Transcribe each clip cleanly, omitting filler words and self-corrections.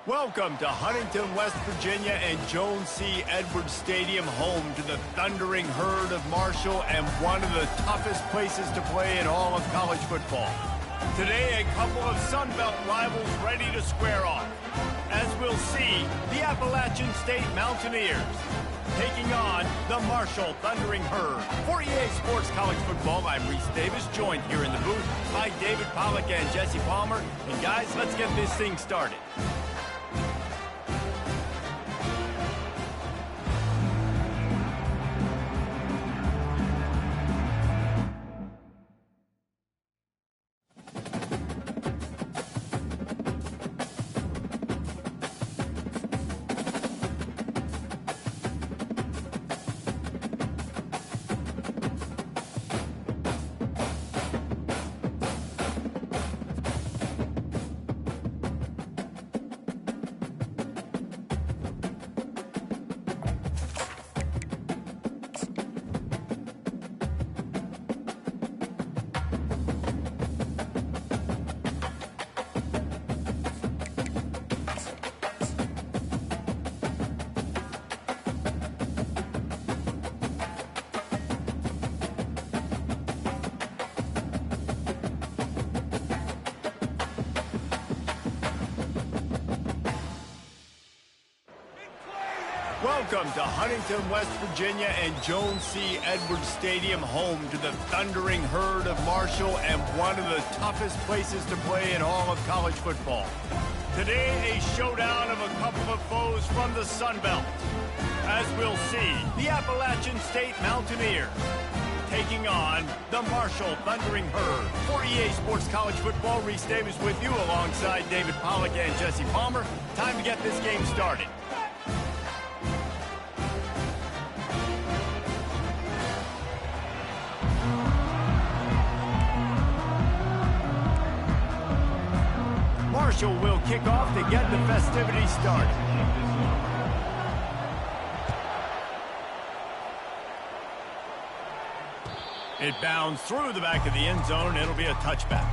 Welcome to Huntington, West Virginia and Jones C. Edwards Stadium, home to the thundering herd of Marshall and one of the toughest places to play in all of college football. Today, a couple of Sun Belt rivals ready to square off. As we'll see, the Appalachian State Mountaineers taking on the Marshall Thundering Herd. For EA Sports College Football, I'm Reese Davis, joined here in the booth by David Pollack and Jesse Palmer. And guys, let's get this thing started. Welcome to Huntington, West Virginia and Jones C. Edwards Stadium, home to the thundering herd of Marshall and one of the toughest places to play in all of college football. Today, a showdown of a couple of foes from the Sun Belt. As we'll see, the Appalachian State Mountaineers taking on the Marshall Thundering Herd. For EA Sports College Football, Reese Davis with you alongside David Pollack and Jesse Palmer. Time to get this game started. Marshall will kick off to get the festivities started. It bounds through the back of the end zone. It'll be a touchback.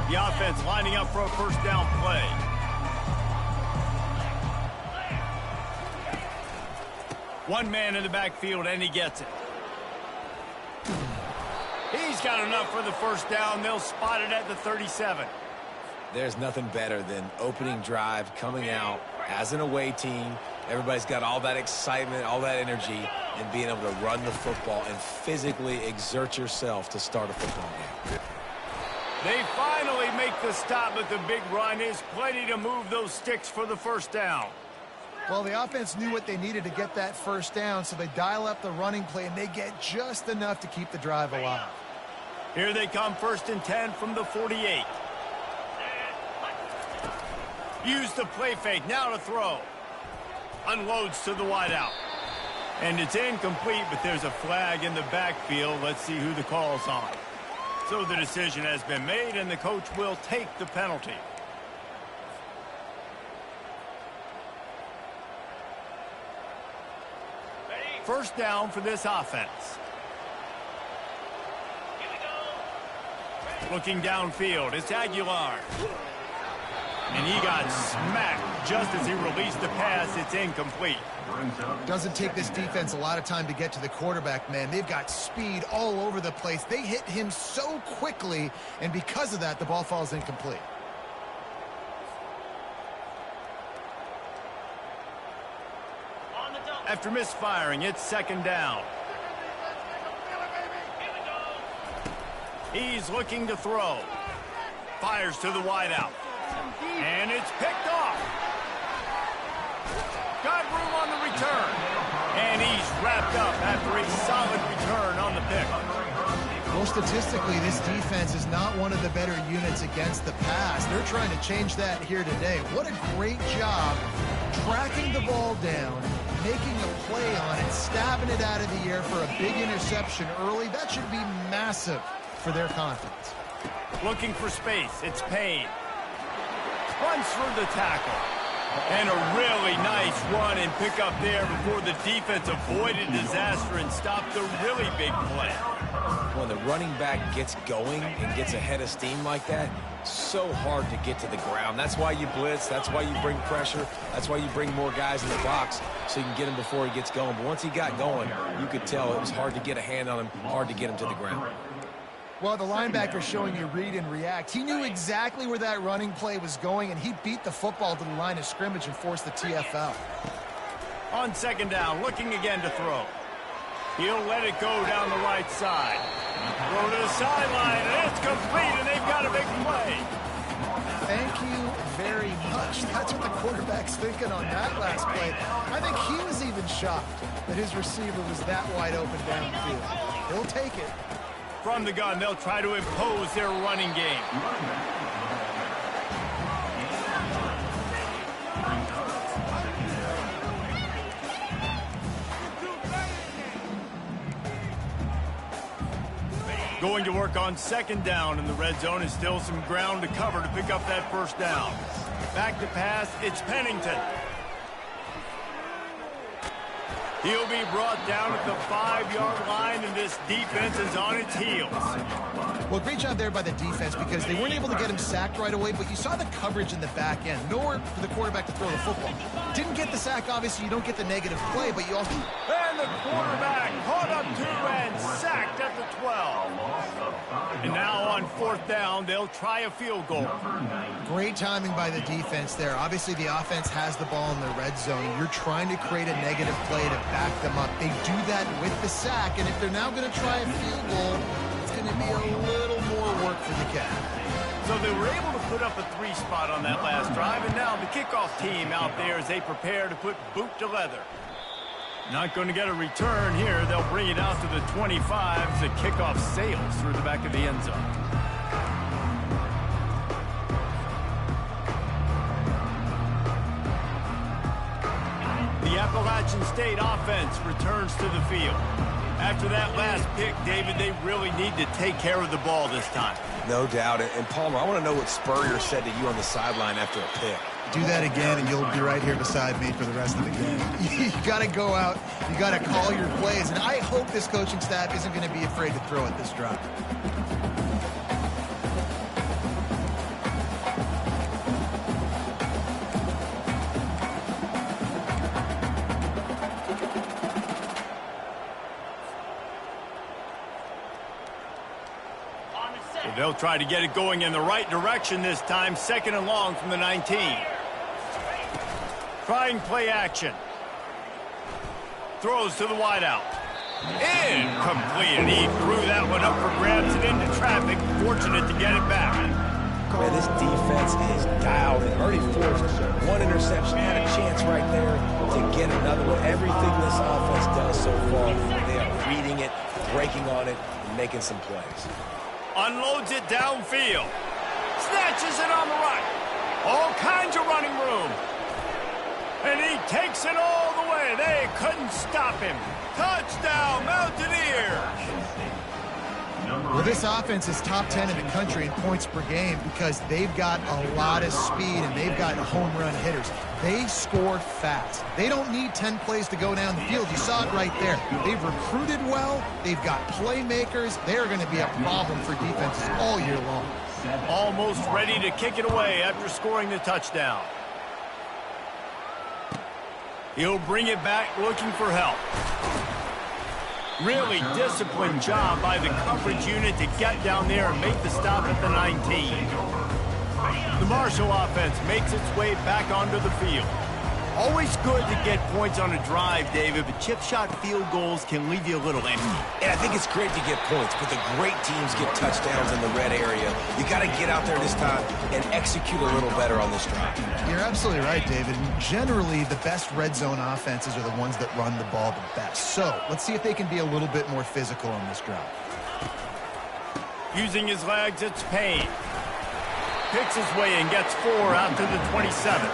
The offense lining up for a first down play. One man in the backfield, and he gets it. He's got enough for the first down. They'll spot it at the 37. There's nothing better than opening drive, coming out as an away team. Everybody's got all that excitement, all that energy, and being able to run the football and physically exert yourself to start a football game. They finally make the stop, but the big run is plenty to move those sticks for the first down. Well, the offense knew what they needed to get that first down, so they dial up the running play, and they get just enough to keep the drive alive. Here they come, 1st and 10 from the 48. Use the play fake, now to throw. Unloads to the wideout. And it's incomplete, but there's a flag in the backfield. Let's see who the call's on. So the decision has been made, and the coach will take the penalty. First down for this offense. Looking downfield, it's Aguilar. And he got smacked just as he released the pass. It's incomplete. Doesn't take this defense a lot of time to get to the quarterback, man. They've got speed all over the place. They hit him so quickly, and because of that, the ball falls incomplete. After misfiring, it's second down. He's looking to throw. Fires to the wideout. And it's picked off. Got room on the return. And he's wrapped up after a solid return on the pick. Well, statistically, this defense is not one of the better units against the pass. They're trying to change that here today. What a great job tracking the ball down, making a play on it, stabbing it out of the air for a big interception early. That should be massive for their confidence. Looking for space. It's Payne. Runs through the tackle. And a really nice run and pick up there before the defense avoided disaster and stopped a really big play. When the running back gets going and gets ahead of steam like that, so hard to get to the ground. That's why you blitz. That's why you bring pressure. That's why you bring more guys in the box so you can get him before he gets going. But once he got going, you could tell it was hard to get a hand on him, hard to get him to the ground. Well, the linebacker showing you read and react. He knew exactly where that running play was going, and he beat the football to the line of scrimmage and forced the TFL. On second down, looking again to throw. He'll let it go down the right side. Throw to the sideline, and it's complete, and they've got a big play. Thank you very much. That's what the quarterback's thinking on that last play. I think he was even shocked that his receiver was that wide open downfield. He'll take it. From the gun, they'll try to impose their running game. Going to work on second down in the red zone is still some ground to cover to pick up that first down. Back to pass, it's Pennington. He'll be brought down at the 5-yard line, and this defense is on its heels. Well, great job there by the defense because they weren't able to get him sacked right away, but you saw the coverage in the back end. Nowhere for the quarterback to throw the football. Didn't get the sack, obviously. You don't get the negative play, but you also... And the quarterback caught up to and sacked at the 12. And now on fourth down, they'll try a field goal. Great timing by the defense there. Obviously, the offense has the ball in the red zone. You're trying to create a negative play to back them up. They do that with the sack, and if they're now going to try a field goal, it's going to be a little more work for the Cavs. So they were able to put up a 3 spot on that last drive, and now the kickoff team out there as they prepare to put boot to leather. Not going to get a return here. They'll bring it out to the 25 as the kickoff sails through the back of the end zone. The Appalachian State offense returns to the field. After that last pick, David, they really need to take care of the ball this time. No doubt. And Palmer, I want to know what Spurrier said to you on the sideline after a pick. Do that again, and you'll be right here beside me for the rest of the game. You got to go out. You got to call your plays, and I hope this coaching staff isn't going to be afraid to throw at this drive. They'll try to get it going in the right direction this time. Second and long from the 19. Trying play action. Throws to the wideout. Incomplete. And he threw that one up for grabs and into traffic. Fortunate to get it back. Man, this defense is dialed and already forced one interception. Had a chance right there to get another one. Everything this offense does so far, they are reading it, breaking on it, and making some plays. Unloads it downfield. Snatches it on the right. All kinds of running room. And he takes it all the way. They couldn't stop him. Touchdown, Mountaineers. Well, this offense is top 10 in the country in points per game because they've got a lot of speed and they've got home run hitters. They score fast. They don't need 10 plays to go down the field. You saw it right there. They've recruited well. They've got playmakers. They're going to be a problem for defenses all year long. Almost ready to kick it away after scoring the touchdown. He'll bring it back looking for help. Really disciplined job by the coverage unit to get down there and make the stop at the 19. The Marshall offense makes its way back onto the field. Always good to get points on a drive, David, but chip shot field goals can leave you a little empty. And I think it's great to get points, but the great teams get touchdowns in the red area. You got to get out there this time and execute a little better on this drive. You're absolutely right, David. Generally, the best red zone offenses are the ones that run the ball the best. So let's see if they can be a little bit more physical on this drive. Using his legs, it's Payne. Picks his way and gets 4 out to the 27.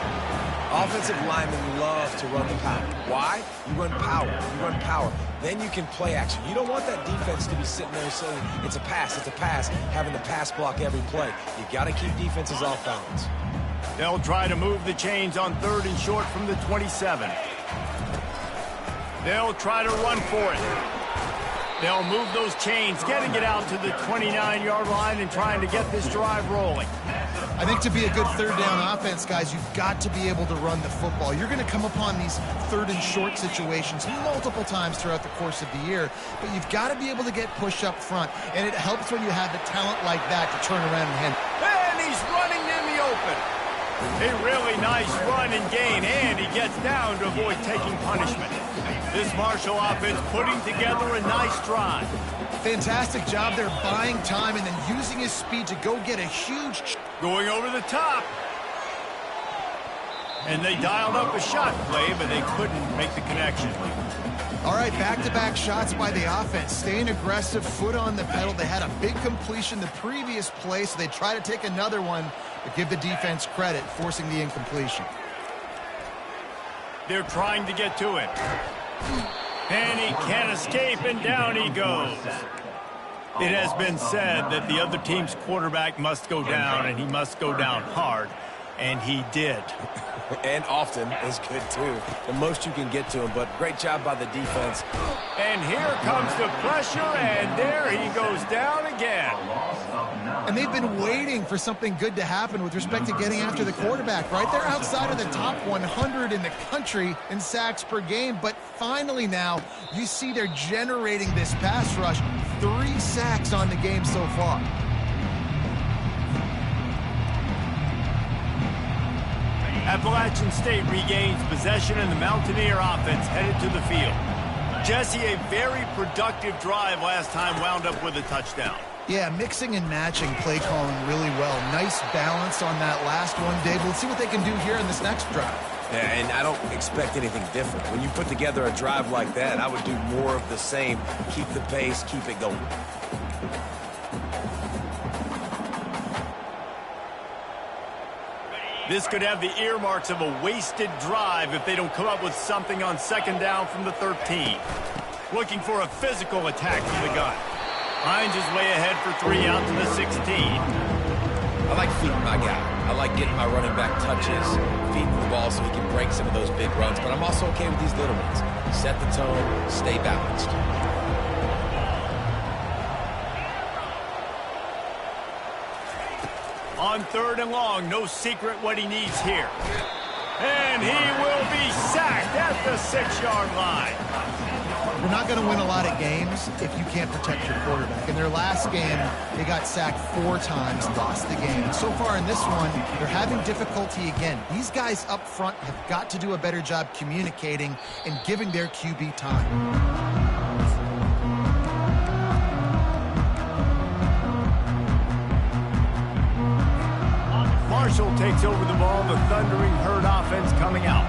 Offensive linemen love to run the power. Why? You run power. You run power. Then you can play action. You don't want that defense to be sitting there saying, it's a pass, having the pass block every play. You got to keep defenses off balance. They'll try to move the chains on 3rd and short from the 27. They'll try to run for it. They'll move those chains, getting it out to the 29-yard line and trying to get this drive rolling. I think to be a good 3rd down offense, guys, you've got to be able to run the football. You're going to come upon these 3rd and short situations multiple times throughout the course of the year, but you've got to be able to get push up front, and it helps when you have the talent like that to turn around and handle. And he's running in the open. A really nice run and gain, and he gets down to avoid taking punishment. This Marshall offense putting together a nice drive. Fantastic job there buying time and then using his speed to go get a huge... Going over the top. And they dialed up a shot play, but they couldn't make the connection. All right, back-to-back shots by the offense. Staying aggressive, foot on the pedal. They had a big completion the previous play, so they try to take another one, but give the defense credit, forcing the incompletion. They're trying to get to it. And he can't escape, and down he goes. It has been said that the other team's quarterback must go down, and he must go down hard, and he did. And often is good, too. The most you can get to him, but great job by the defense. And here comes the pressure, and there he goes down again. And they've been waiting for something good to happen with respect to getting after the quarterback, right? They're outside of the top 100 in the country in sacks per game, but finally now you see they're generating this pass rush. 3 sacks on the game so far. Appalachian State regains possession, and the Mountaineer offense headed to the field. Jesse, a very productive drive last time wound up with a touchdown. Yeah, mixing and matching play calling really well. Nice balance on that last one, Dave. Let's see what they can do here in this next drive. Yeah, and I don't expect anything different. When you put together a drive like that, I would do more of the same. Keep the pace, keep it going. This could have the earmarks of a wasted drive if they don't come up with something on 2nd down from the 13. Looking for a physical attack from the gun. Hines is way ahead for 3 out to the 16. I like feeding my guy. I like getting my running back touches, feeding the ball so he can break some of those big runs, but I'm also okay with these little ones. Set the tone, stay balanced. On 3rd and long, no secret what he needs here. And he will be sacked at the 6-yard line. We're not going to win a lot of games if you can't protect your quarterback. In their last game, they got sacked 4 times, lost the game. And so far in this one, they're having difficulty again. These guys up front have got to do a better job communicating and giving their QB time. Marshall takes over the ball, the Thundering Herd offense coming out.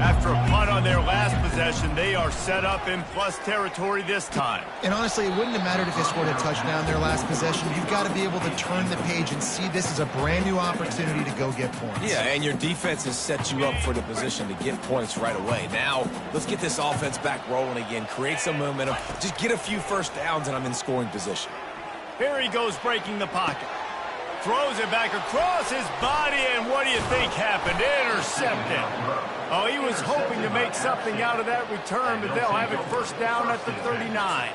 After a punt on their last possession, they are set up in plus territory this time. And honestly, it wouldn't have mattered if they scored a touchdown their last possession. You've got to be able to turn the page and see this as a brand new opportunity to go get points. Yeah, and your defense has set you up for the position to get points right away. Now, let's get this offense back rolling again, create some momentum, just get a few first downs, and I'm in scoring position. Here he goes breaking the pocket. Throws it back across his body, and what do you think happened? Intercepted. Oh, he was hoping to make something out of that return, but they'll have it first down at the 39.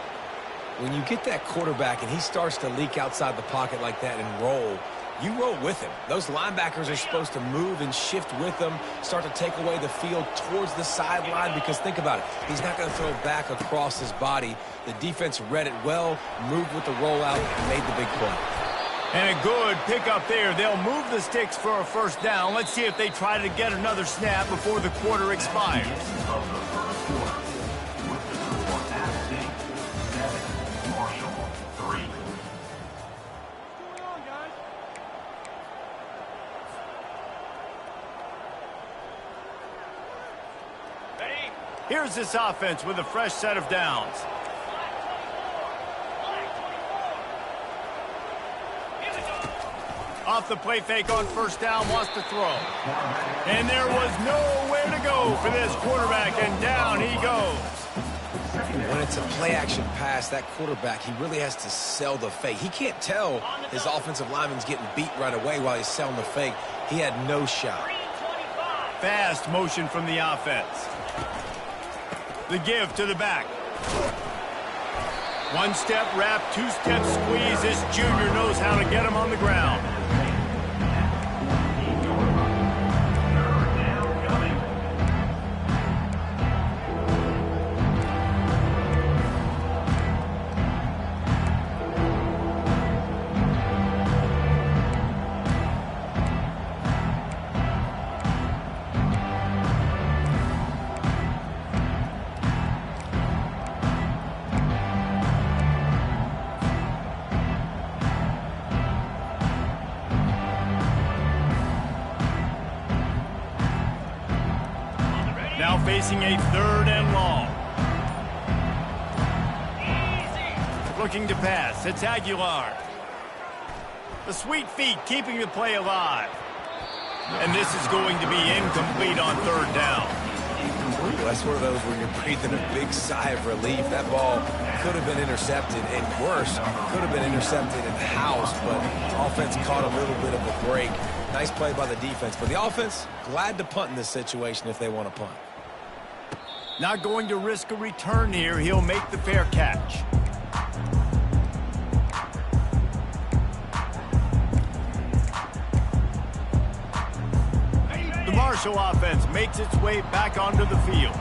When you get that quarterback and he starts to leak outside the pocket like that and roll, You roll with him. Those linebackers are supposed to move and shift with them, start to take away the field towards the sideline, because think about it. He's not going to throw back across his body. The defense read it well, moved with the rollout, and made the big play. And a good pickup there. They'll move the sticks for a first down. Let's see if they try to get another snap before the quarter expires. Here's this offense with a fresh set of downs. Off the play fake on first down, wants to throw. And there was nowhere to go for this quarterback, and down he goes. When it's a play-action pass, that quarterback, he really has to sell the fake. He can't tell his offensive lineman's getting beat right away while he's selling the fake. He had no shot. Fast motion from the offense. The give to the back. One step wrap, two step squeeze. This junior knows how to get him on the ground. Now facing a third and long. Looking to pass. It's Aguilar. The sweet feet keeping the play alive. And this is going to be incomplete on third down. Well, that's one of those where you're breathing a big sigh of relief. That ball could have been intercepted, and worse, could have been intercepted in the house, but offense caught a little bit of a break. Nice play by the defense, but the offense, glad to punt in this situation if they want to punt. Not going to risk a return here. He'll make the fair catch. The Marshall offense makes its way back onto the field.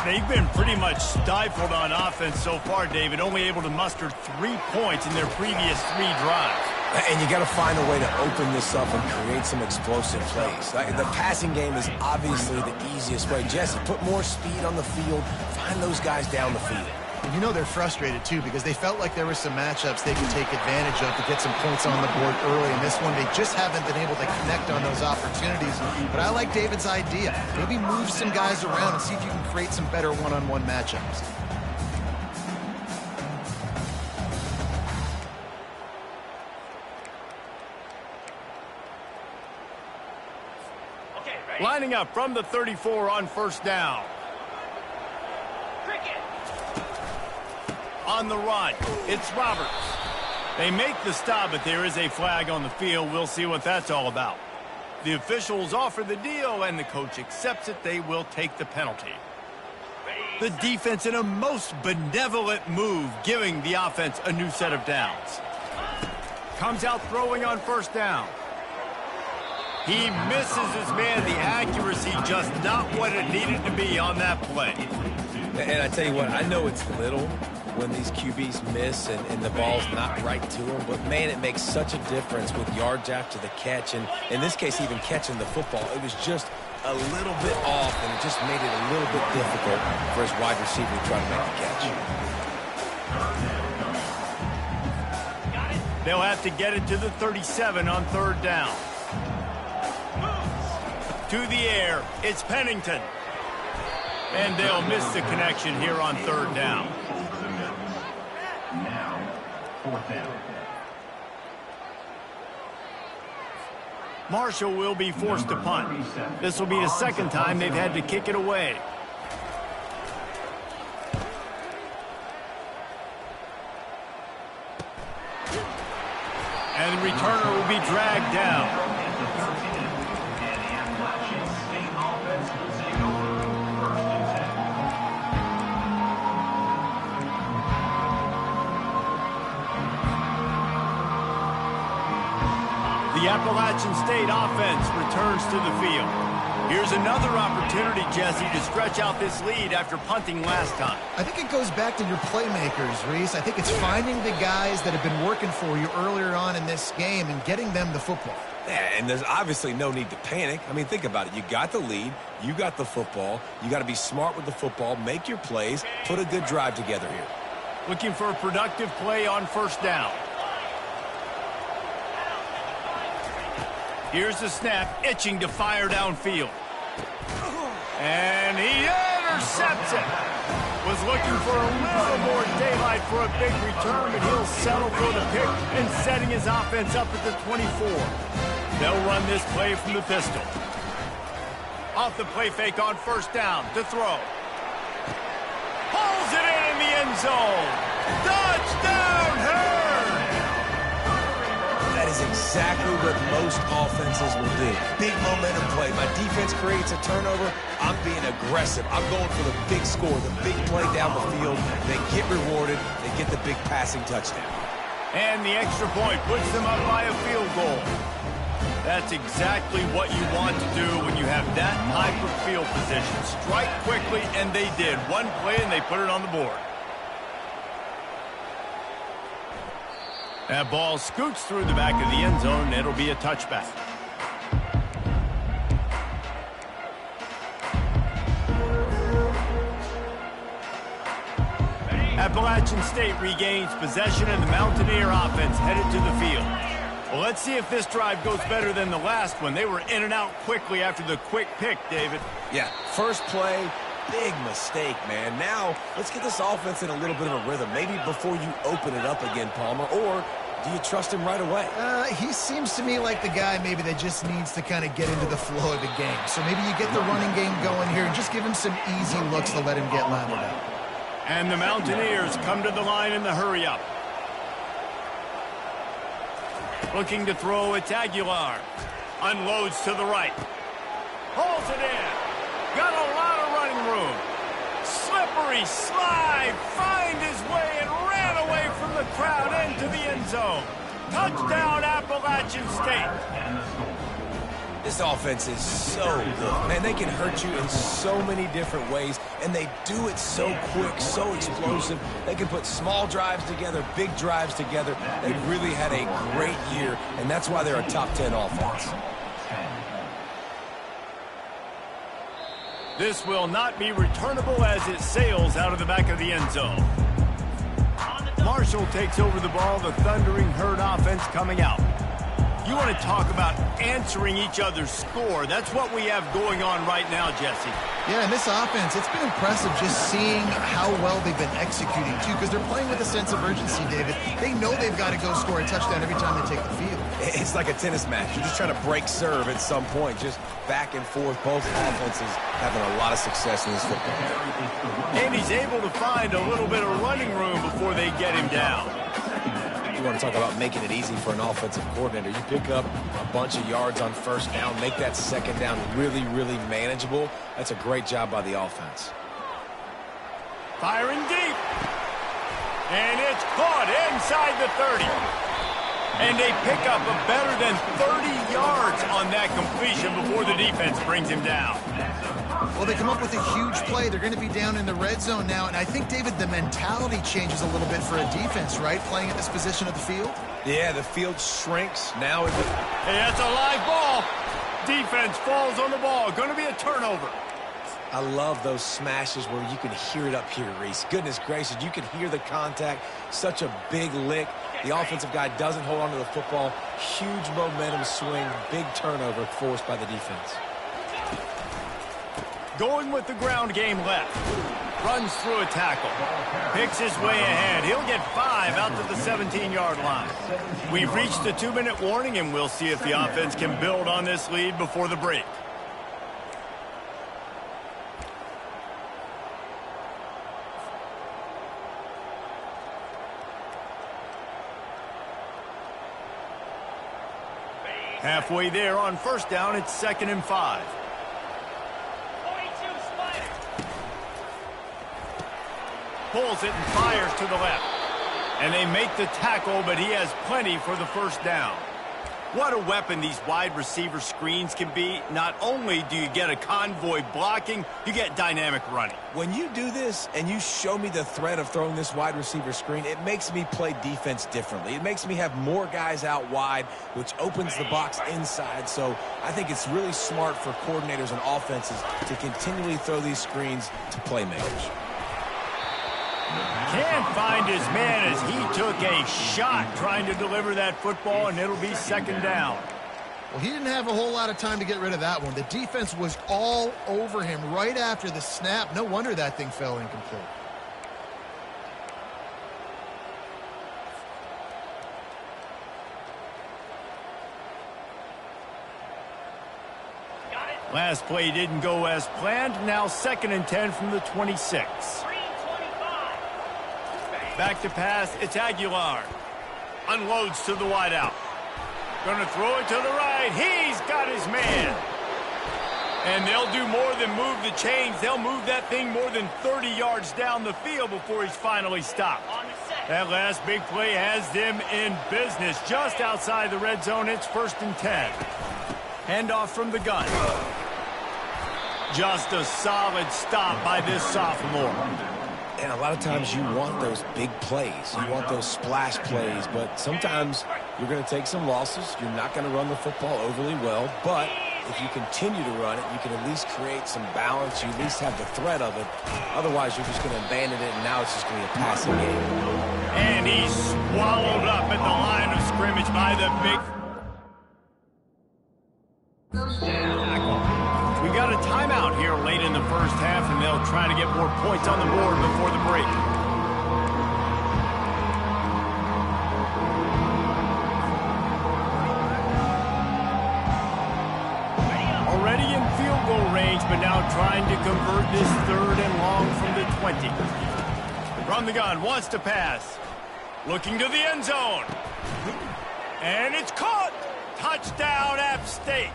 They've been pretty much stifled on offense so far, David, only able to muster 3 points in their previous 3 drives. And you got to find a way to open this up and create some explosive plays. The passing game is obviously the easiest way. Jesse, put more speed on the field. Find those guys down the field. And you know they're frustrated, too, because they felt like there were some matchups they could take advantage of to get some points on the board early. In this one, they just haven't been able to connect on those opportunities. But I like David's idea. Maybe move some guys around and see if you can create some better one-on-one matchups. Lining up from the 34 on first down. On the run, it's Roberts. They make the stop, but there is a flag on the field. We'll see what that's all about. The officials offer the deal, and the coach accepts it. They will take the penalty. The defense in a most benevolent move, giving the offense a new set of downs. Comes out throwing on first down. He misses his man. The accuracy just not what it needed to be on that play. And I tell you what, I know it's little when these QBs miss and the ball's not right to them, but man, it makes such a difference with yards after the catch, and in this case, even catching the football. It was just a little bit off, and it just made it a little bit difficult for his wide receiver to try to make the catch. They'll have to get it to the 37 on third down. To the air, it's Pennington. And they'll miss the connection here on third down. Now, fourth down. Marshall will be forced to punt. This will be the second time they've had to kick it away. And the returner will be dragged down. the Appalachian State offense returns to the field. Here's another opportunity, Jesse, to stretch out this lead after punting last time. I think it goes back to your playmakers, Reese. I think it's finding the guys that have been working for you earlier on in this game and getting them the football. Yeah, and there's obviously no need to panic. I mean, think about it. You got the lead. You got the football. You got to be smart with the football, make your plays, put a good drive together here. Looking for a productive play on first down. Here's the snap, itching to fire downfield. And he intercepts it. Was looking for a little more daylight for a big return, but he'll settle for the pick and setting his offense up at the 24. They'll run this play from the pistol. Off the play fake on first down to throw. Pulls it in the end zone. Touchdown, Herd! That is exactly what most offenses will do. Big momentum play. My defense creates a turnover. I'm being aggressive. I'm going for the big score, the big play down the field. They get rewarded. They get the big passing touchdown. And the extra point puts them up by a field goal. That's exactly what you want to do when you have that type of field position. Strike quickly, and they did. One play, and they put it on the board. That ball scoots through the back of the end zone, and it'll be a touchback. Appalachian State regains possession, and the Mountaineer offense headed to the field. Well, let's see if this drive goes better than the last one. They were in and out quickly after the quick pick, David. Yeah, first play, big mistake, man. Now, let's get this offense in a little bit of a rhythm. Maybe before you open it up again, Palmer, or do you trust him right away? He seems to me like the guy maybe that just needs to kind of get into the flow of the game. So maybe you get the running game going here and just give him some easy looks to let him get lathered up. And the Mountaineers come to the line in the hurry-up. Looking to throw, it's Aguilar. Unloads to the right. Holds it in. Got a lot of running room. Slippery slide. Find his way and ran away from the crowd into the end zone. Touchdown, Appalachian State. This offense is so good. Man, they can hurt you in so many different ways, and they do it so quick, so explosive. They can put small drives together, big drives together. They've really had a great year, and that's why they're a top 10 offense. This will not be returnable as it sails out of the back of the end zone. Marshall takes over the ball, the Thundering Herd offense coming out. You want to talk about answering each other's score. That's what we have going on right now, Jesse. Yeah, and this offense, it's been impressive just seeing how well they've been executing, too, because they're playing with a sense of urgency, David. They know they've got to go score a touchdown every time they take the field. It's like a tennis match. You're just trying to break serve at some point, just back and forth. Both offenses having a lot of success in this football. And he's able to find a little bit of running room before they get him down. You want to talk about making it easy for an offensive coordinator. You pick up a bunch of yards on first down, make that second down really, really manageable. That's a great job by the offense. Firing deep. And it's caught inside the 30. And they pick up a better than 30 yards on that completion before the defense brings him down. Well, they come up with a huge play. They're going to be down in the red zone now. And I think, David, the mentality changes a little bit for a defense, right? Playing at this position of the field. Yeah, the field shrinks. Now is it? Hey, that's a live ball. Defense falls on the ball. Going to be a turnover. I love those smashes where you can hear it up here, Reese. Goodness gracious, you can hear the contact. Such a big lick. The offensive guy doesn't hold on to the football. Huge momentum swing. Big turnover forced by the defense. Going with the ground game left. Runs through a tackle. Picks his way ahead. He'll get 5 out to the 17-yard line. We've reached the 2-minute warning, and we'll see if the offense can build on this lead before the break. Halfway there on first down, it's 2nd and 5. Pulls it and fires to the left. And they make the tackle, but he has plenty for the first down. What a weapon these wide receiver screens can be. Not only do you get a convoy blocking, you get dynamic running. When you do this and you show me the threat of throwing this wide receiver screen, it makes me play defense differently. It makes me have more guys out wide, which opens the box inside. So I think it's really smart for coordinators and offenses to continually throw these screens to playmakers. Can't find his man as he took a shot trying to deliver that football, and it'll be second down. Well, he didn't have a whole lot of time to get rid of that one. The defense was all over him right after the snap. No wonder that thing fell incomplete. Last play didn't go as planned. Now 2nd and 10 from the 26. Back to pass, it's Aguilar. Unloads to the wideout. Gonna throw it to the right. He's got his man. And they'll do more than move the chains. They'll move that thing more than 30 yards down the field before he's finally stopped. That last big play has them in business. Just outside the red zone, it's 1st and 10. Handoff from the gun. Just a solid stop by this sophomore. And a lot of times you want those big plays. You want those splash plays. But sometimes you're going to take some losses. You're not going to run the football overly well. But if you continue to run it, you can at least create some balance. You at least have the threat of it. Otherwise, you're just going to abandon it, and now it's just going to be a passing game. And he's swallowed up at the line of scrimmage by the big... We got a timeout here late in the first half, and they'll try to get more points on the board before the break. Already in field goal range, but now trying to convert this 3rd and long from the 20. From the gun, wants to pass. Looking to the end zone. And it's caught. Touchdown, App State.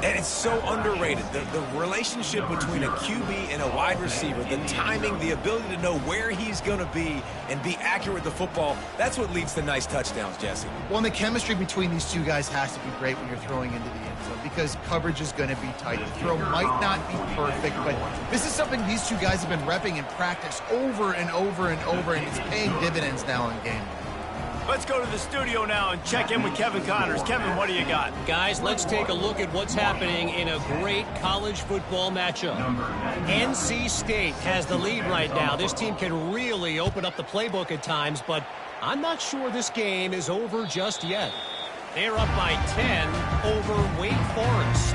And it's so underrated. The relationship between a QB and a wide receiver, the timing, the ability to know where he's going to be and be accurate with the football, that's what leads to nice touchdowns, Jesse. Well, and the chemistry between these two guys has to be great when you're throwing into the end zone because coverage is going to be tight. The throw might not be perfect, but this is something these two guys have been repping in practice over and over and over, and it's paying dividends now in game. Let's go to the studio now and check in with Kevin Connors. Kevin, what do you got? Guys, let's take a look at what's happening in a great college football matchup. NC State has the lead right now. This team can really open up the playbook at times, but I'm not sure this game is over just yet. They're up by 10 over Wake Forest.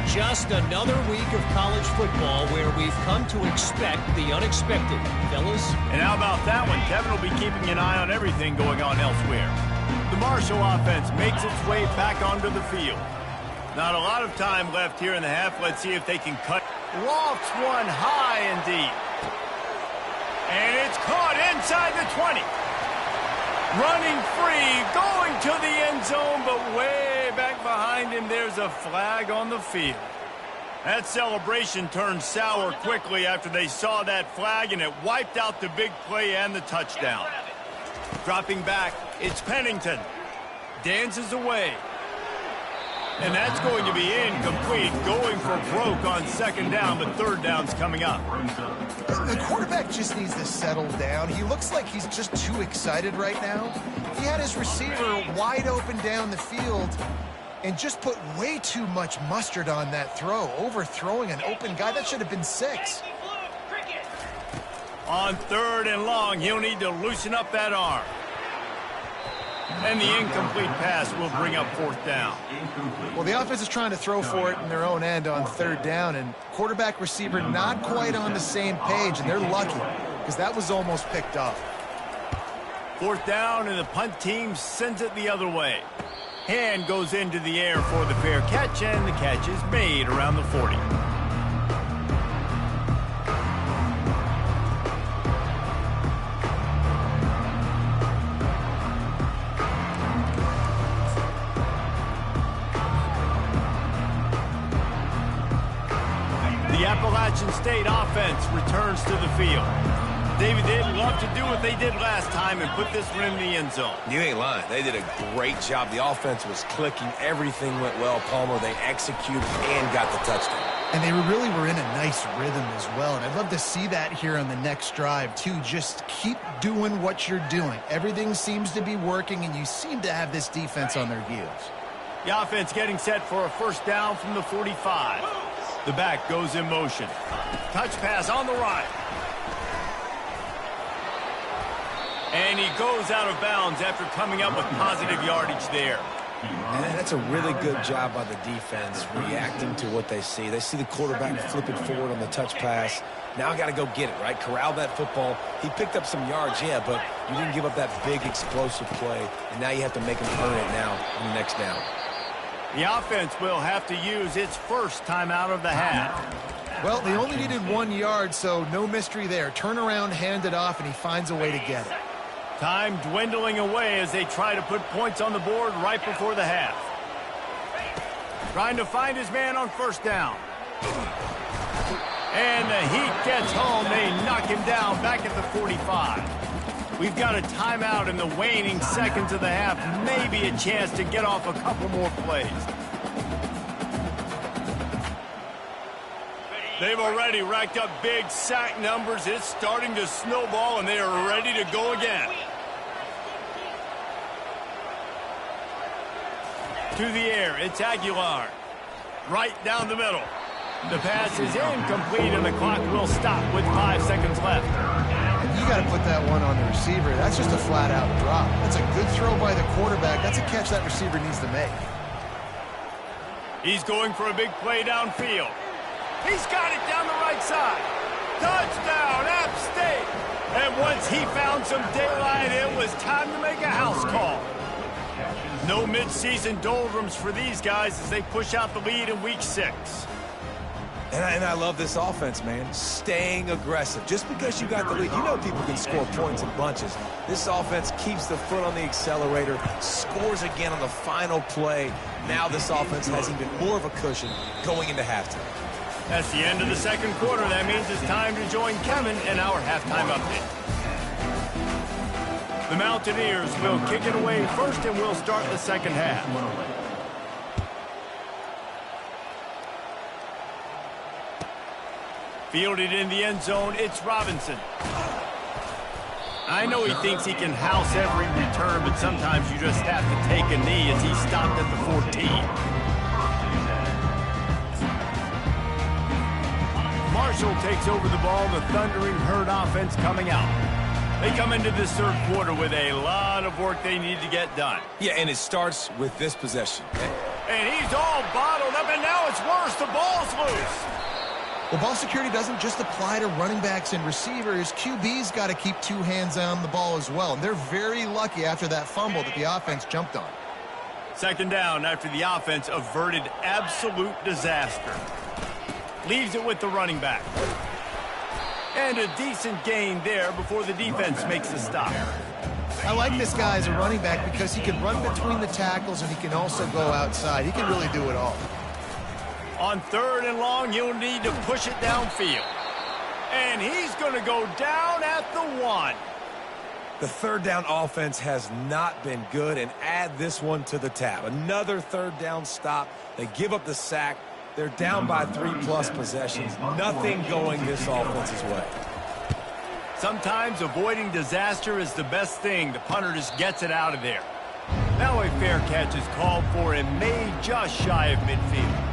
Just another week of college football where we've come to expect the unexpected, fellas. And how about that one? Kevin will be keeping an eye on everything going on elsewhere. The Marshall offense makes its way back onto the field. Not a lot of time left here in the half. Let's see if they can cut. Lofts one high and deep. And it's caught inside the 20. Running free, going to the end zone, but way back behind him, there's a flag on the field. That celebration turned sour quickly after they saw that flag, and it wiped out the big play and the touchdown. Dropping back, it's Pennington. Dances away. And that's going to be incomplete, going for broke on 2nd down, but 3rd down's coming up. The quarterback just needs to settle down. He looks like he's just too excited right now. He had his receiver wide open down the field and just put way too much mustard on that throw, overthrowing an open guy. That should have been 6. On 3rd and long, he'll need to loosen up that arm. And the incomplete pass will bring up 4th down. Well, the offense is trying to throw for it in their own end on 3rd down, and quarterback receiver not quite on the same page, and they're lucky because that was almost picked up. 4th down, and the punt team sends it the other way. Hand goes into the air for the fair catch, and the catch is made around the 40. The Appalachian State offense returns to the field. David love to do what they did last time and put this one in the end zone. You ain't lying. They did a great job. The offense was clicking. Everything went well, Palmer. They executed and got the touchdown. And they really were in a nice rhythm as well. And I'd love to see that here on the next drive, too. Just keep doing what you're doing. Everything seems to be working, and you seem to have this defense on their heels. The offense getting set for a first down from the 45. The back goes in motion. Touch pass on the right. And he goes out of bounds after coming up with positive yardage there. And that's a really good job by the defense reacting to what they see. They see the quarterback flip it forward on the touch pass. Now I got to go get it, right? Corral that football. He picked up some yards, yeah, but you didn't give up that big explosive play. And now you have to make him earn it now on the next down. The offense will have to use its first timeout of the half. Well, they only needed 1 yard, so no mystery there. Turn around, hand it off, and he finds a way to get it. Time dwindling away as they try to put points on the board right before the half. Trying to find his man on first down. And the heat gets home. They knock him down back at the 45. We've got a timeout in the waning seconds of the half. Maybe a chance to get off a couple more plays. They've already racked up big sack numbers. It's starting to snowball, and they are ready to go again. To the air, it's Aguilar. Right down the middle. The pass is incomplete, and the clock will stop with 5 seconds left. You got to put that one on the receiver. That's just a flat-out drop. That's a good throw by the quarterback. That's a catch that receiver needs to make. He's going for a big play downfield. He's got it down the right side. Touchdown, App State. And once he found some daylight, it was time to make a house call. No midseason doldrums for these guys as they push out the lead in Week 6. And I love this offense, man. Staying aggressive. Just because you got the lead, you know people can score points in bunches. This offense keeps the foot on the accelerator, scores again on the final play. Now this offense has even more of a cushion going into halftime. That's the end of the second quarter. That means it's time to join Kevin in our halftime update. The Mountaineers will kick it away first, and we'll start the second half. Fielded in the end zone, it's Robinson. I know he thinks he can house every return, but sometimes you just have to take a knee as he stopped at the 14. Marshall takes over the ball, the Thundering Herd offense coming out. They come into this third quarter with a lot of work they need to get done. Yeah, and it starts with this possession. And he's all bottled up, and now it's worse. The ball's loose. Well, ball security doesn't just apply to running backs and receivers. QB's got to keep 2 hands on the ball as well. And they're very lucky after that fumble that the offense jumped on. Second down after the offense averted absolute disaster. Leaves it with the running back. And a decent gain there before the defense makes the stop. I like this guy as a running back because he can run between the tackles and he can also go outside. He can really do it all. On third and long, you'll need to push it downfield. And he's going to go down at the 1. The third down offense has not been good, and add this one to the tab. Another third down stop. They give up the sack. They're down by 3+ possessions. Nothing going this offense's way. Sometimes avoiding disaster is the best thing. The punter just gets it out of there. Now a fair catch is called for and made just shy of midfield.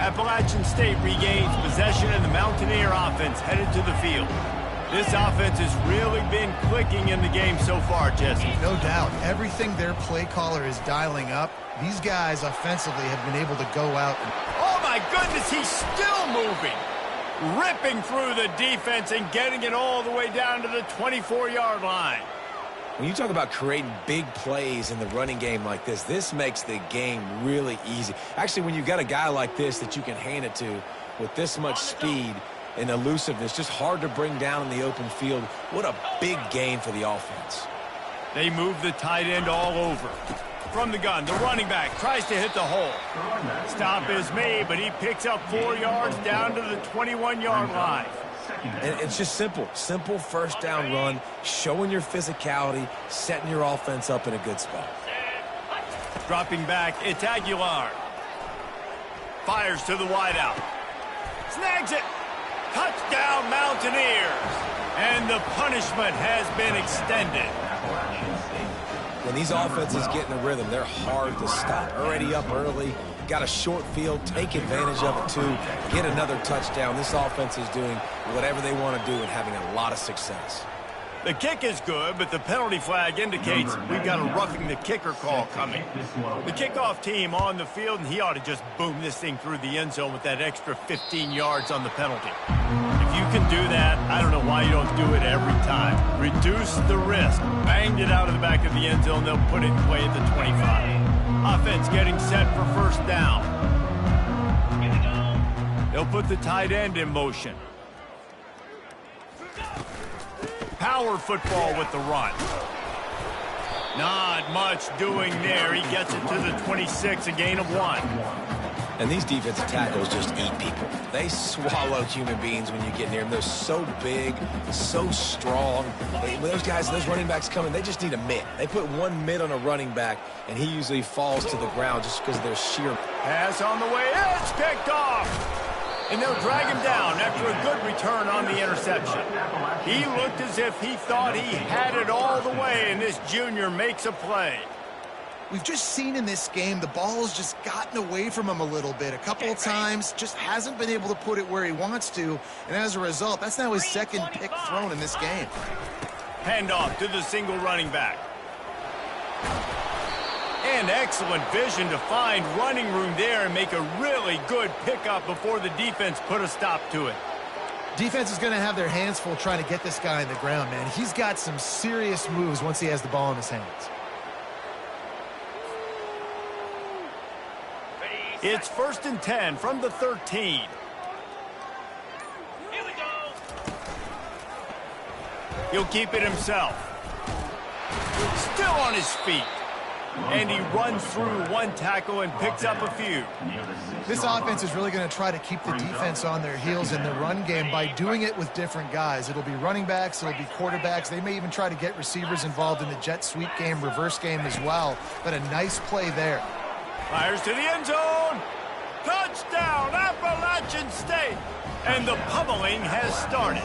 Appalachian State regains possession, and the Mountaineer offense headed to the field. This offense has really been clicking in the game so far, Jesse. No doubt. Everything their play caller is dialing up, these guys offensively have been able to go out. Oh, my goodness, he's still moving. Ripping through the defense and getting it all the way down to the 24-yard line. When you talk about creating big plays in the running game like this makes the game really easy. Actually, when you've got a guy like this that you can hand it to with this much speed and elusiveness, just hard to bring down in the open field. What a big game for the offense. They move the tight end all over. From the gun, the running back tries to hit the hole. Stop is made, but he picks up 4 yards down to the 21-yard line. And it's just simple first down run, showing your physicality, setting your offense up in a good spot. Dropping back, it's Aguilar. Fires to the wideout. Snags it. Touchdown, Mountaineers. And the punishment has been extended. When these offenses get in a rhythm, they're hard to stop. Already up early, got a short field, take advantage of it too, get another touchdown. This offense is doing whatever they want to do and having a lot of success. The kick is good, but the penalty flag indicates we've got a roughing the kicker call coming. The kickoff team on the field, and he ought to just boom this thing through the end zone with that extra 15 yards on the penalty. If you can do that, I don't know why you don't do it every time. Reduce the risk. Banged it out of the back of the end zone. They'll put it away at the 25. Offense getting set for first down. They'll put the tight end in motion. Power football with the run. Not much doing there. He gets it to the 26, a gain of 1. And these defensive tackles just eat people. They swallow human beings when you get near them. They're so big, so strong. When those guys, those running backs come in, they just need a mitt. They put one mitt on a running back, and he usually falls to the ground just because of their sheer... Pass on the way. It's picked off. And they'll drag him down after a good return on the interception. He looked as if he thought he had it all the way, and this junior makes a play. We've just seen in this game the ball has just gotten away from him a little bit. A couple of times, just hasn't been able to put it where he wants to. And as a result, that's now his second pick thrown in this game. Handoff to the single running back. And excellent vision to find running room there and make a really good pickup before the defense put a stop to it. Defense is going to have their hands full trying to get this guy in the ground, man. He's got some serious moves once he has the ball in his hands. It's 1st and 10 from the 13. Here we go. He'll keep it himself. Still on his feet. And he runs through one tackle and picks up a few. This offense is really going to try to keep the defense on their heels in the run game by doing it with different guys. It'll be running backs, it'll be quarterbacks. They may even try to get receivers involved in the jet sweep game, reverse game as well. But a nice play there. Fires to the end zone. Touchdown, Appalachian State. And the pummeling has started.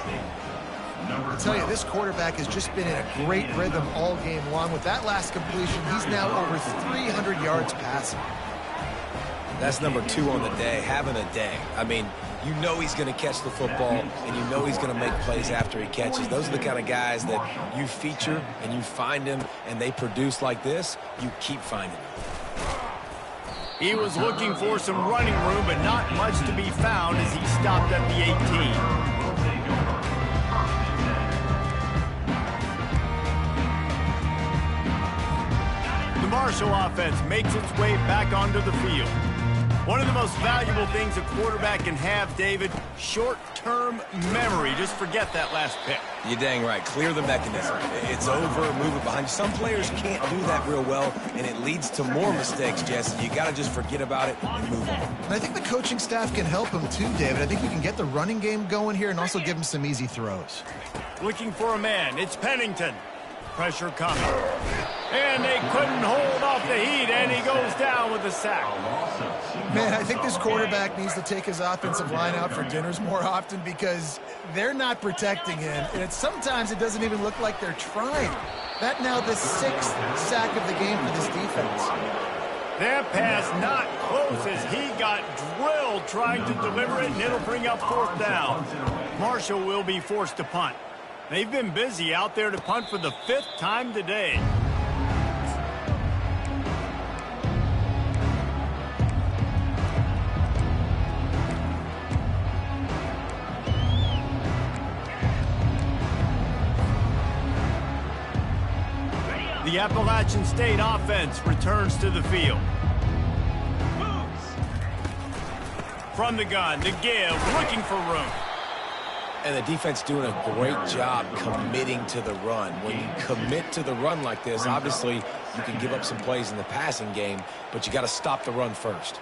I tell you, this quarterback has just been in a great rhythm all game long. With that last completion, he's now over 300 yards passing. That's number 2 on the day, having a day. I mean, you know he's going to catch the football, and you know he's going to make plays after he catches. Those are the kind of guys that you feature and you find them, and they produce like this, you keep finding them. He was looking for some running room, but not much to be found as he stopped at the 18. The Marshall offense makes its way back onto the field. One of the most valuable things a quarterback can have, David, short-term memory. Just forget that last pick. You're dang right. Clear the mechanism. It's over, move it behind you. Some players can't do that real well, and it leads to more mistakes, Jesse. You got to just forget about it and move on. And I think the coaching staff can help him too, David. I think you can get the running game going here and also give him some easy throws. Looking for a man. It's Pennington. Pressure coming. And they couldn't hold off the heat, and he goes down with a sack. Man, I think this quarterback needs to take his offensive line out for dinners more often because they're not protecting him. And sometimes it doesn't even look like they're trying. That now the 6th sack of the game for this defense. That pass not close as he got drilled trying to deliver it, and it'll bring up 4th down. Marshall will be forced to punt. They've been busy out there to punt for the 5th time today. The Appalachian State offense returns to the field. From the gun, the give, looking for room. And the defense doing a great job committing to the run. When you commit to the run like this, obviously You can give up some plays in the passing game, but you got to stop the run first.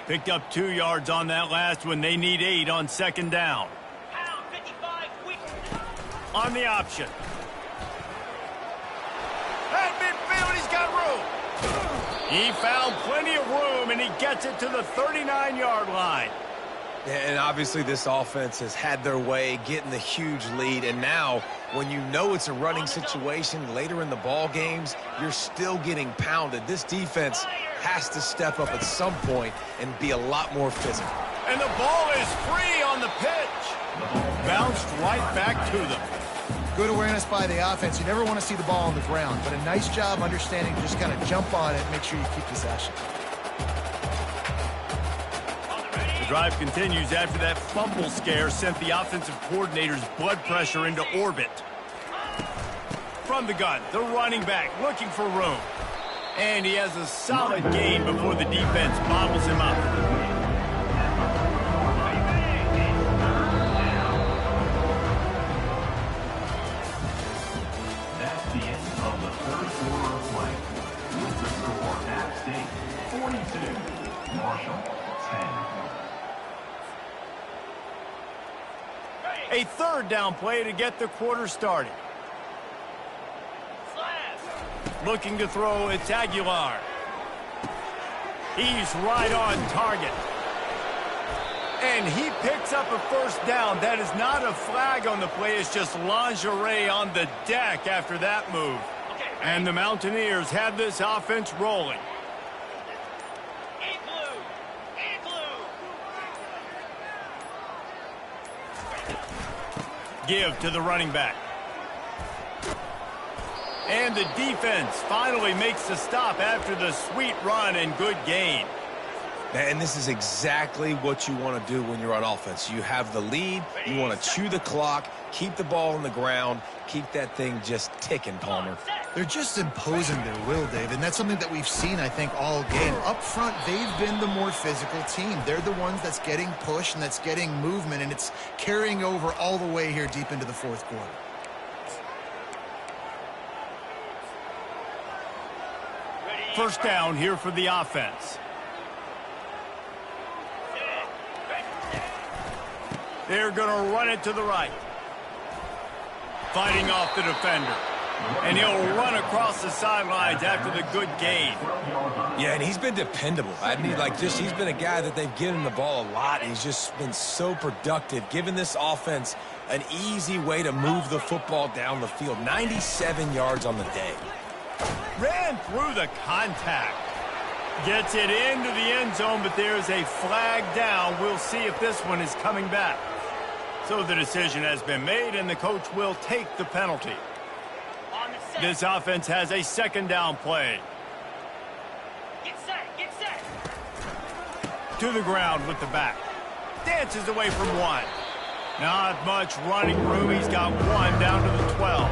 Picked up 2 yards on that last one. They need 8 on second down. On the option. At midfield, he's got room. He found plenty of room, and he gets it to the 39-yard line. And obviously this offense has had their way getting the huge lead, and now when you know it's a running situation later in the ball games, you're still getting pounded. This defense has to step up at some point and be a lot more physical. And the ball is free on the pitch. Bounced right back to them. Good awareness by the offense. You never want to see the ball on the ground, but a nice job understanding to just kind of jump on it and make sure you keep possession. The drive continues after that fumble scare sent the offensive coordinator's blood pressure into orbit. From the gun, the running back looking for room. And he has a solid gain before the defense bottles him up. That's the end of the third quarter of play. With the score, App State 42, Marshall 10. A third down play to get the quarter started. Looking to throw, it's Aguilar. He's right on target. And he picks up a first down. That is not a flag on the play. It's just lingerie on the deck after that move. And the Mountaineers have this offense rolling. Give to the running back. And the defense finally makes the stop after the sweet run and good gain. And this is exactly what you want to do when you're on offense. You have the lead, you want to chew the clock, keep the ball on the ground, keep that thing just ticking, Palmer. They're just imposing their will, Dave, and that's something that we've seen, I think, all game. Up front, they've been the more physical team. They're the ones that's getting pushed and that's getting movement, and it's carrying over all the way here deep into the fourth quarter. First down here for the offense. They're going to run it to the right. Fighting off the defender. And he'll run across the sidelines after the good gain. Yeah, and he's been dependable. He's been a guy that they've given the ball a lot. He's just been so productive, giving this offense an easy way to move the football down the field. 97 yards on the day. Ran through the contact. Gets it into the end zone, but there's a flag down. We'll see if this one is coming back. So the decision has been made, and the coach will take the penalty. This offense has a second down play. Get set. To the ground with the back. Dances away from one. Not much running room. He's got one down to the 12.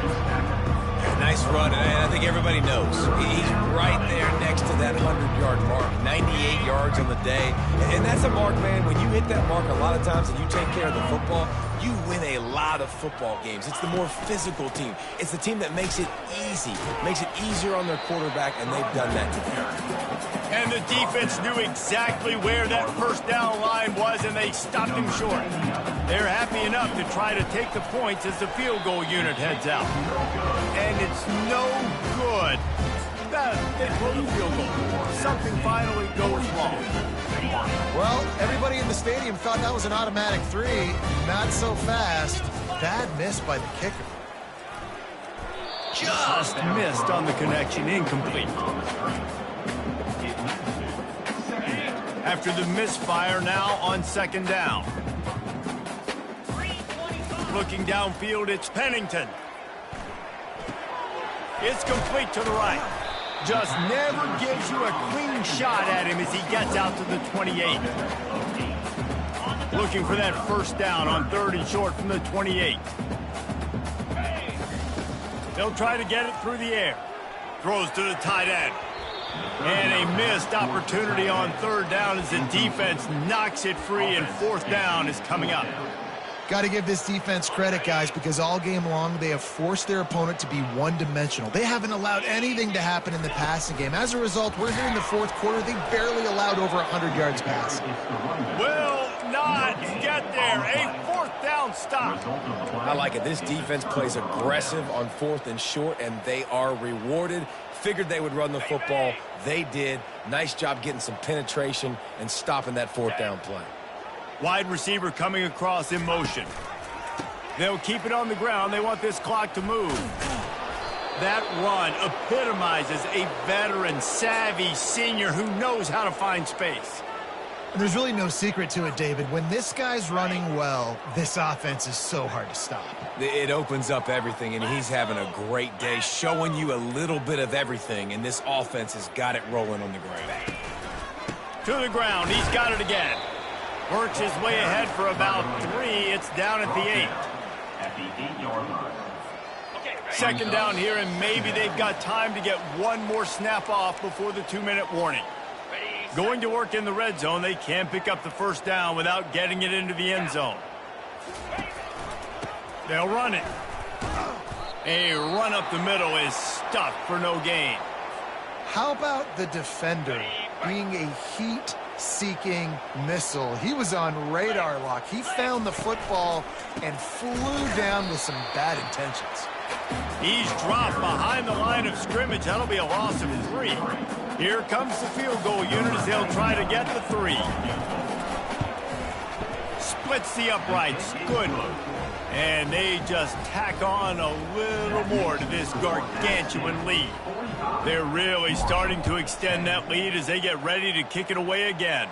Nice run, and I think everybody knows. He's right there next to that 100-yard mark. 98 yards on the day. And that's a mark, man. When you hit that mark a lot of times and you take care of the football, you win a lot of football games. It's the more physical team. It's the team that makes it easy, makes it easier on their quarterback, and they've done that today. And the defense knew exactly where that first down line was, and they stopped him short. They're happy enough to try to take the points as the field goal unit heads out. And it's no good. They blow the field goal. Something finally goes wrong. Well, everybody in the stadium thought that was an automatic 3. Not so fast. Bad miss by the kicker. Just missed on the connection. Incomplete. After the misfire, now on second down. Looking downfield, it's Pennington. It's complete to the right. Just never gives you a clean shot at him as he gets out to the 28. Looking for that first down on 3rd and short from the 28. They'll try to get it through the air. Throws to the tight end. And a missed opportunity on third down as the defense knocks it free, and fourth down is coming up. Got to give this defense credit, guys, because all game long they have forced their opponent to be one-dimensional. They haven't allowed anything to happen in the passing game. As a result, we're here in the fourth quarter. They barely allowed over 100 yards passing. Will not get there. A fourth down stop. I like it. This defense plays aggressive on fourth and short, and they are rewarded. Figured they would run the football. They did. Nice job getting some penetration and stopping that fourth down play. Wide receiver coming across in motion. They'll keep it on the ground. They want this clock to move. That run epitomizes a veteran, savvy senior who knows how to find space. There's really no secret to it, David. When this guy's running well, this offense is so hard to stop. It opens up everything, and he's having a great day, showing you a little bit of everything, and this offense has got it rolling on the ground. To the ground. He's got it again. Works his way ahead for about 3. It's down at the 8. At the 8-yard line. Second down here, and maybe they've got time to get one more snap off before the 2-minute warning. Going to work in the red zone. They can't pick up the first down without getting it into the end zone. They'll run it. A run up the middle is stuffed for no gain. How about the defender being a heat-seeking missile? He was on radar lock. He found the football and flew down with some bad intentions. He's dropped behind the line of scrimmage. That'll be a loss of 3. Here comes the field goal unit as they'll try to get the 3. Splits the uprights. Good. And they just tack on a little more to this gargantuan lead. They're really starting to extend that lead as they get ready to kick it away again.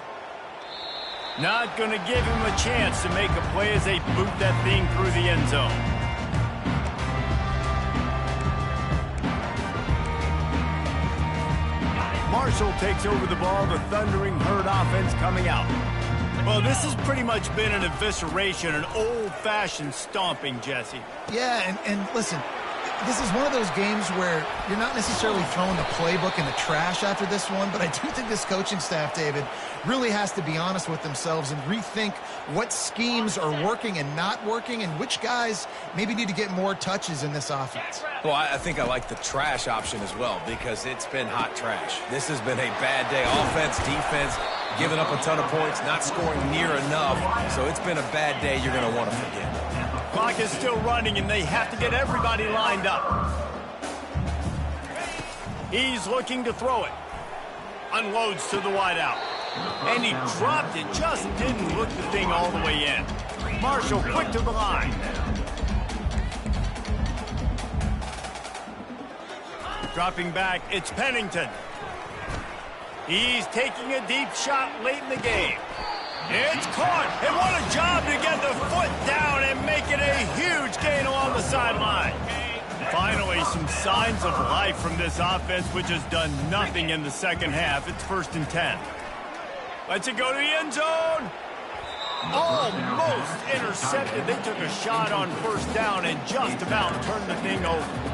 Not going to give him a chance to make a play as they boot that thing through the end zone. Marshall takes over the ball. The Thundering Herd offense coming out. Well, this has pretty much been an evisceration, an old-fashioned stomping, Jesse. Yeah, and listen, this is one of those games where you're not necessarily throwing the playbook in the trash after this one, but I do think this coaching staff, David, really has to be honest with themselves and rethink what schemes are working and not working and which guys maybe need to get more touches in this offense. Well, I think I like the trash option as well because it's been hot trash. This has been a bad day. Offense, defense, giving up a ton of points, not scoring near enough. So it's been a bad day you're going to want to forget. Clock is still running, and they have to get everybody lined up. He's looking to throw it. Unloads to the wideout. And he dropped it. Just didn't look the thing all the way in. Marshall quick to the line. Dropping back, it's Pennington. He's taking a deep shot late in the game. It's caught, and what a job to get the foot down and make it a huge gain along the sideline. Finally, some signs of life from this offense, which has done nothing in the second half. It's 1st and 10. Lets it go to the end zone. Almost intercepted. They took a shot on first down and just about turned the thing over.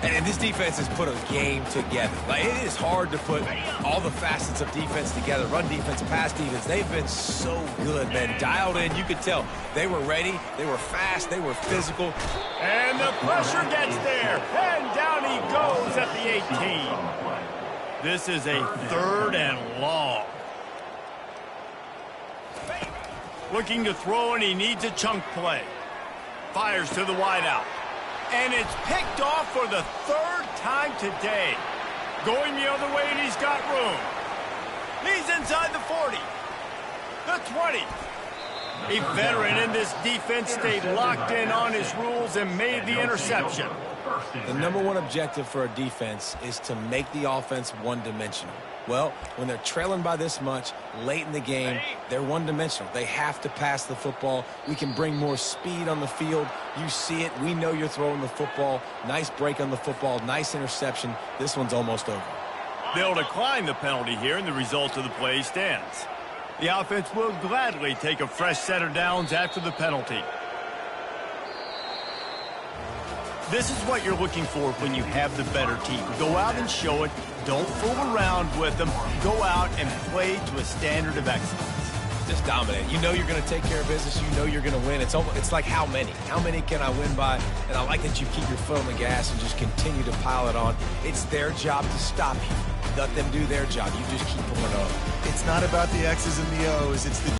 And this defense has put a game together. Like, it is hard to put all the facets of defense together. Run defense, pass defense. They've been so good, man. Dialed in. You could tell they were ready. They were fast. They were physical. And the pressure gets there. And down he goes at the 18. This is a 3rd and long. Looking to throw, and he needs a chunk play. Fires to the wideout. And it's picked off for the 3rd time today. Going the other way, and he's got room. He's inside the 40. The 20. A veteran in this defense stayed locked in on his rules and made the interception. The #1 objective for a defense is to make the offense one-dimensional. Well, when they're trailing by this much late in the game, they're one-dimensional. They have to pass the football. We can bring more speed on the field. You see it. We know you're throwing the football. Nice break on the football. Nice interception. This one's almost over. They'll decline the penalty here, and the result of the play stands. The offense will gladly take a fresh set of downs after the penalty. This is what you're looking for when you have the better team. Go out and show it. Don't fool around with them. Go out and play to a standard of excellence. Just dominate. You know you're going to take care of business. You know you're going to win. It's like how many? How many can I win by? And I like that you keep your foot on the gas and just continue to pile it on. It's their job to stop you. Let them do their job. You just keep pulling on. It's not about the X's and the O's. It's the